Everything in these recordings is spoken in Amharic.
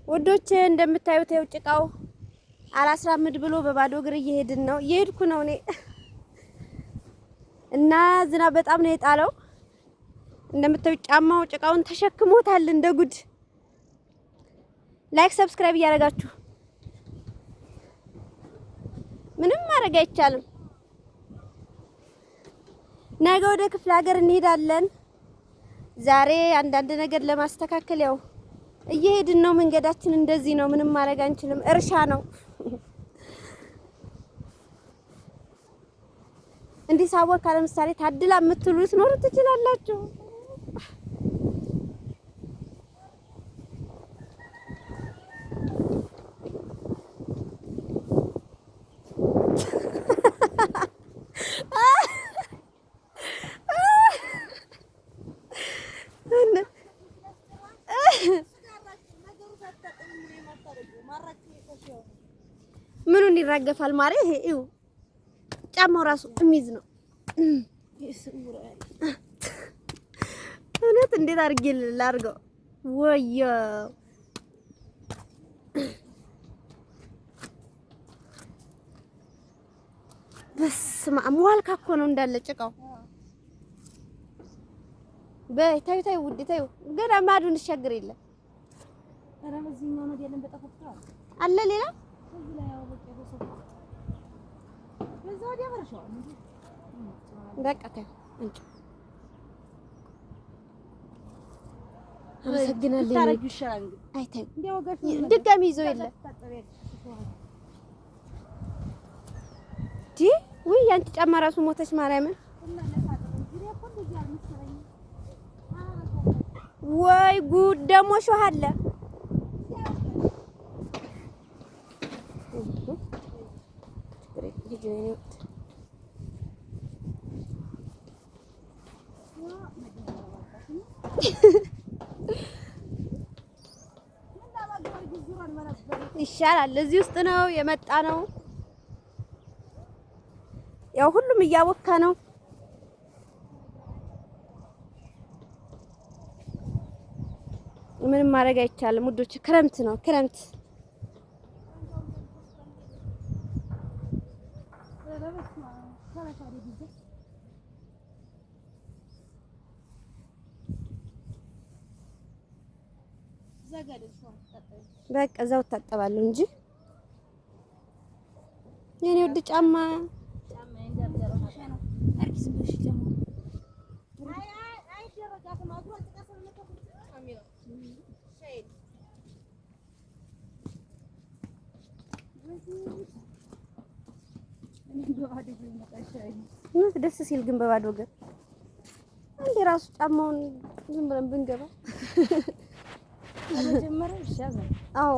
ውዶቼ እንደምታዩት ይኸው ጭቃው አላስራምድ ብሎ በባዶ እግር እየሄድኩ ነው እኔ እና ዝናብ በጣም ነው የጣለው። እንደምታዩት ጫማው ጭቃውን ተሸክሞታል እንደ ጉድ። ላይክ ሰብስክራይብ እያደረጋችሁ ምንም ማድረግ አይቻልም። ነገ ወደ ክፍለ ሀገር እንሄዳለን። ዛሬ አንዳንድ ነገር ለማስተካከል ያው እየሄድን ነው። መንገዳችን እንደዚህ ነው። ምንም ማድረግ አንችልም። እርሻ ነው። እንዲህ ሳወካ ለምሳሌ ታድላ የምትሉ ልትኖሩ ትችላላችሁ። ምኑን ይራገፋል ማሬ? ይሄ ይው ጫማው ራሱ የሚይዝ ነው። እውነት እንዴት አድርጌ ላድርገው? ወዮ በስመ አብ ዋልካ እኮ ነው እንዳለ ጭቃው። በይ ታዩ ታዩ ውዴ ታዩ። ገና ማዱን ሻገር የለም አለ ሌላ በቃ ታዩ። አመሰግናለሁ። አይ ታዩ ድጋሚ ይዘው የለ ዲ ወይ ያንቺ ጫማ ራሱ ሞተች ማርያምን። ወይ ጉድ ደግሞ ሾህ አለ። ይሻላል። እዚህ ውስጥ ነው የመጣ ነው። ያው ሁሉም እያወካ ነው። ምንም ማድረግ አይቻልም ውዶች። ክረምት ነው ክረምት። በቃ እዛው ታጠባለሁ እንጂ የኔ ውድ ጫማ ደስ ሲል ግን በባዶ እግር አንዴ ራሱ ጫማውን ዝም ብለን ብንገባ አዎ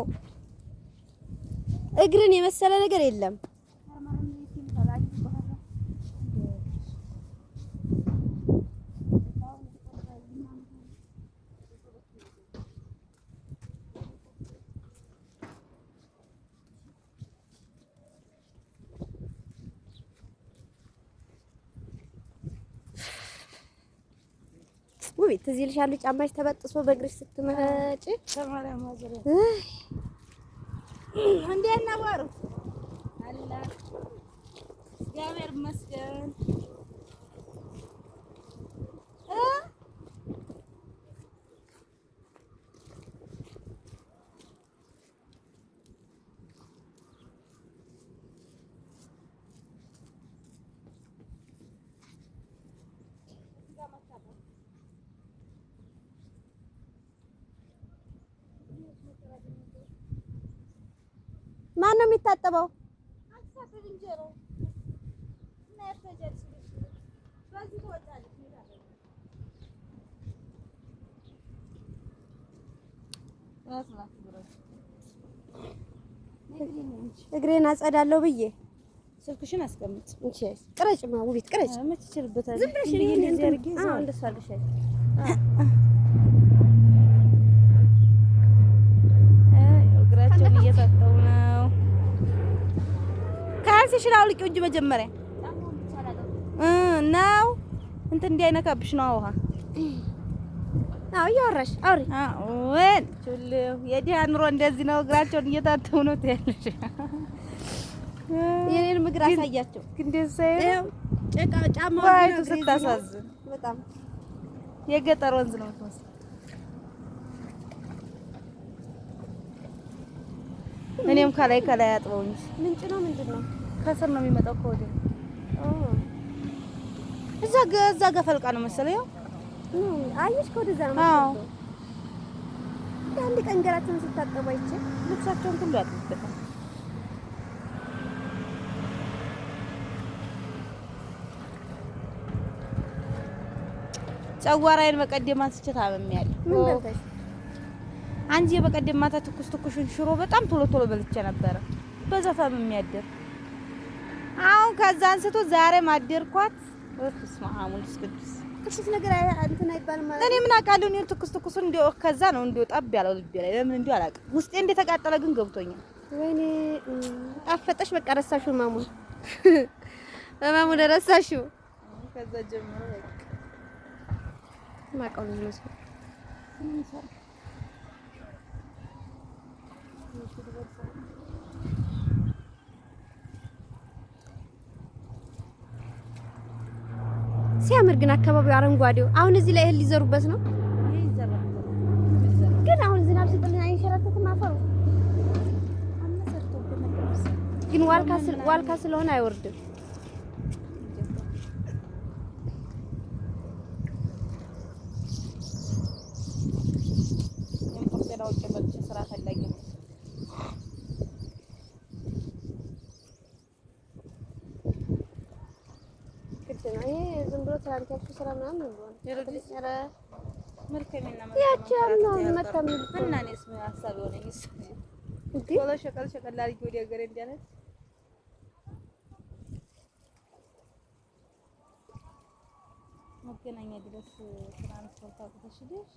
እግርን የመሰለ ነገር የለም። ውይ ትዝ ይልሻል ጫማሽ ተበጥሶ በእግርሽ ስትመጪ ተማሪያ ማዘር እንዴት ነው ወሩ? አላ እግዚአብሔር ይመስገን። ማን ነው የሚታጠበው? እግሬን አጸዳለሁ ብዬ ስልክሽን አስቀምጥ እንቺ ቅረጭማ ውቢት ቅረጭ መች ይችልበታል። ዝም ብለሽ እንደዚህ አድርጊ እዛው እንደሱ አድርገሽ እግራቸውን እየታጠቡ ነው። ካልሲሽን አውልቂው እንጂ መጀመሪያ ነው እንትን እንዲያይነካብሽ ነው ውሃ አዎ እያወራሽ አውሪ። ወን የዲያ ኑሮ እንደዚህ ነው። እግራቸውን እየታተሙ ነው ትያለሽ። የኔን እግር አሳያቸው። እንደዚህ ጭቃ ጫማው ዋይቱ ስታሳዝን በጣም የገጠር ወንዝ ነው የምትመስለው። እኔም ከላይ አጥበው እንጂ ምንጭ ነው ምንድን ነው? ከስር ነው የሚመጣው ከወዲያ። እዛ ጋር ፈልቃ ነው መሰለኝ። ያው አየሽ ከወደዛ ነው አዎ። አንድ ቀን ገላቸውን ስታጠቡ አይቼ ልብሳቸውን ሁሉ ያጥቡበታል። ጨጓራዬን በቀደም አንስቼ ታመሚያለሁ። ምን በልተሽ? አንጂ በቀደም ማታ ትኩስን ሽሮ በጣም ቶሎ በልቼ ነበረ። በዘፈም የሚያደር አሁን ከዛ አንስቶ ዛሬ ማደርኳት። እስማ አሙልስ ቅዱስ ትኩስ ነገር እንትን አይባልም ማለት እኔ ምን አውቃለሁ። እኔ ትኩስ እንዲው ከዛ ነው እንዲው ጠብ ያለው ልቤ ላይ ለምን እንዲው አላውቅም። ውስጤ እንደተቃጠለ ግን ገብቶኛል። ወይኔ ጣፈጠሽ። በቃ ረሳሽው ማሙን ረሳሽው። ከዛ ጀምሮ በቃ ማቀው ነው ሲያምር ግን አካባቢው አረንጓዴው። አሁን እዚህ ላይ እህል ሊዘሩበት ነው። ግን አሁን ዝናብ ሲጥልና አይንሸራተትም አፈሩ። ግን ዋልካ ስለሆነ አይወርድም። ዝም ብሎ ትራንስፖርት ስራ ምናምን ነው። ያቺ ነው መጣም እና እኔስ ምን ሀሳብ ሆነኝ እንዴ ወላ ሸቀል አድርጌ ወደ ሀገሬ እንዲያለት መገናኛ ድረስ ትራንስፖርት አውጥተሽልሽ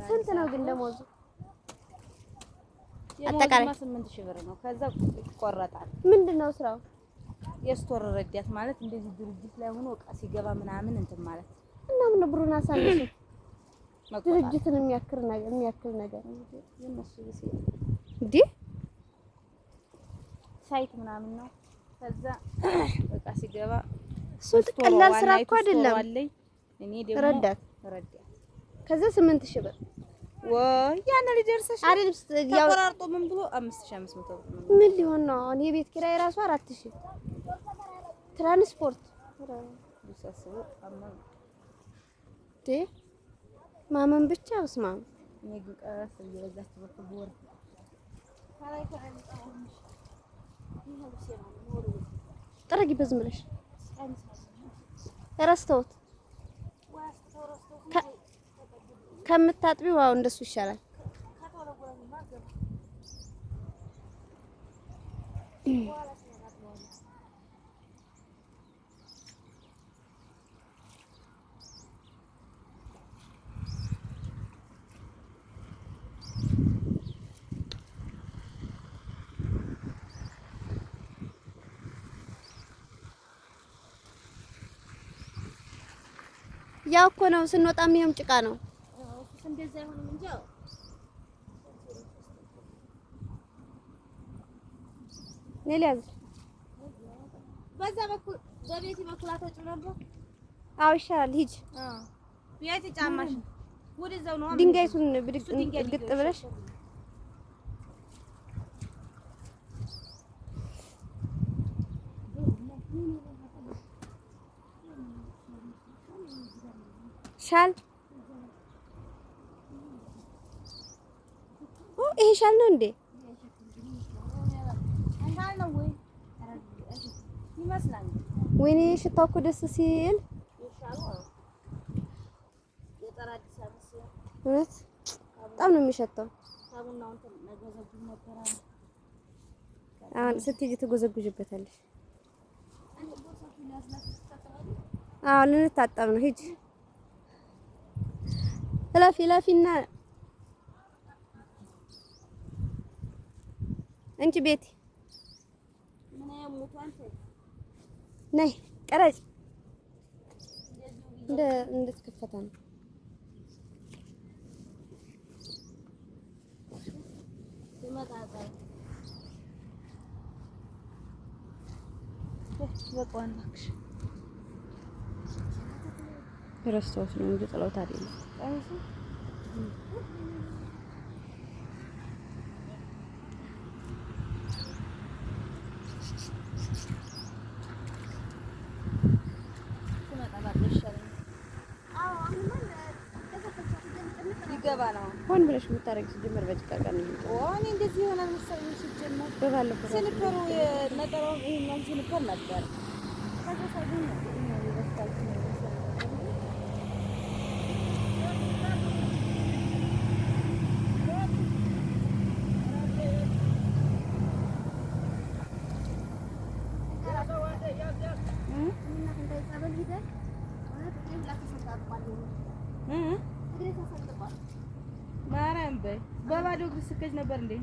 ስንት ነው ግን ደሞዙ? አጠቃላይ 8000 ብር ነው። ከዛ ይቆረጣል። ምንድነው ስራው? የስቶር ረዳት ማለት እንደዚህ ድርጅት ላይ ሆኖ እቃ ሲገባ ምናምን እንትን ማለት እና ምን ብሩን አሳንሱ ድርጅትን የሚያክል ነገር የነሱ እንዴ ሳይት ምናምን ነው። ከዛ እቃ ሲገባ ሱት ቀላል ስራ እኮ አይደለም። እኔ ደግሞ ረዳት ከዛ 8000 ብር ወይ ያን ሊደርሰሽ አይደል? ተቆራርጦ ምን ብሎ 5500 ብር ምን ሊሆን ነው? አሁን የቤት ኪራይ ራሱ 4000 ትራንስፖርት ቢሳስቡ አማን ማመን ብቻ በስማ እኔ ግን ቀረስ እየበዛች በተቦር ጥረጊ በዝም ብለሽ ረስተውት ከምታጥቢው ዋው እንደሱ ይሻላል። ያው እኮ ነው ስንወጣም ይሄም ጭቃ ነው። እንደዛ አይሆንም እንጂ ኔሊያዝ በዛ በኩል በቤቲ በኩል አትወጪ ነበር። አዎ ይሻላል። ሂጅ ቤቲ ጫማሽ ወደዛው ነው። ድንጋይቱን ብድግ ግጥ ብለሽ ሻል ይሄ ሻል ነው እንዴ? ወይኔ ሽታው እኮ ደስ ሲል እውነት በጣም ነው የሚሸተው። አሁን ስትሄጂ ትጎዘጉዥበታለሽ። አዎ ልንታጠብ ነው። ሂጂ ለፊና እንጂ ቤቲ ነይ ቀረጭ እንደ ተከፈተ ነው። ረስቶት ነው እንጂ ጥለውት አይደለም። ይገባ ነው ሆን ብለሽ የምታረጊው ጀመር በጭቃ ቀን ነው። እኔ እንደዚህ ይሆናል መሰለኝ ሲጀመር በባለፈው ስንፐሩ የነጠራው ይሄን ስንፐር ነበር ከዛሳገኝ ነው ይወጣል ነው ማርያም በይ በባዶ እግር ስከጅ ነበር እንዴ?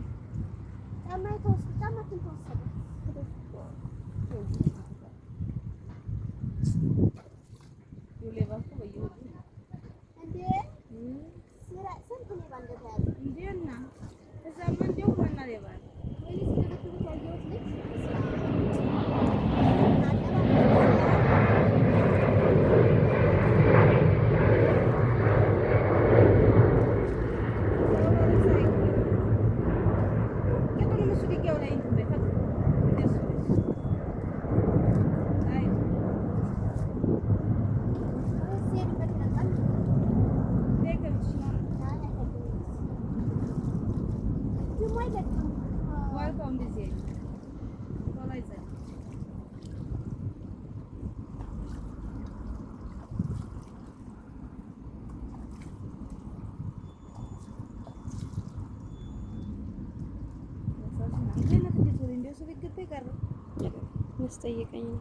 መስጠየቀኝ ነው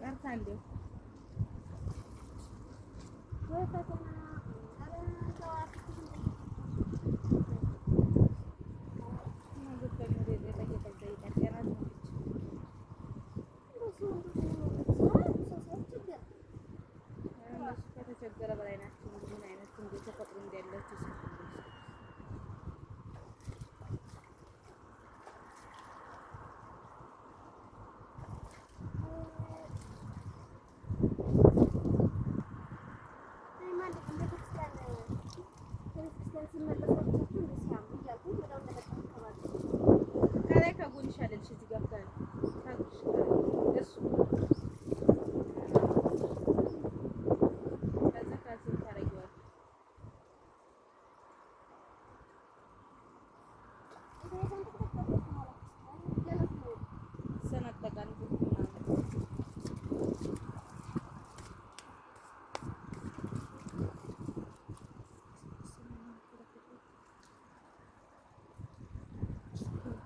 ቀርታለሁ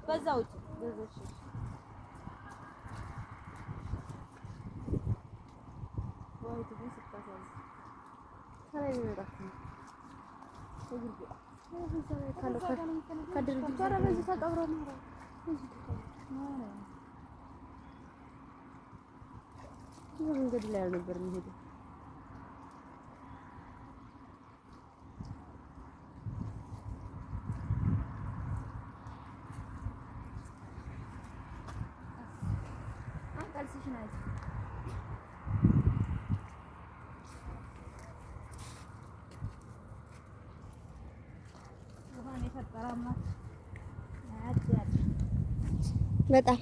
በዛው በዛሽ ወይ ትንሽ ተሳሳተ ሰላም ይመጣ ከድርጅት ጋር በዚህ ተቀብሮ ነው መንገድ ላይ ነበር የሚሄደው። በጣም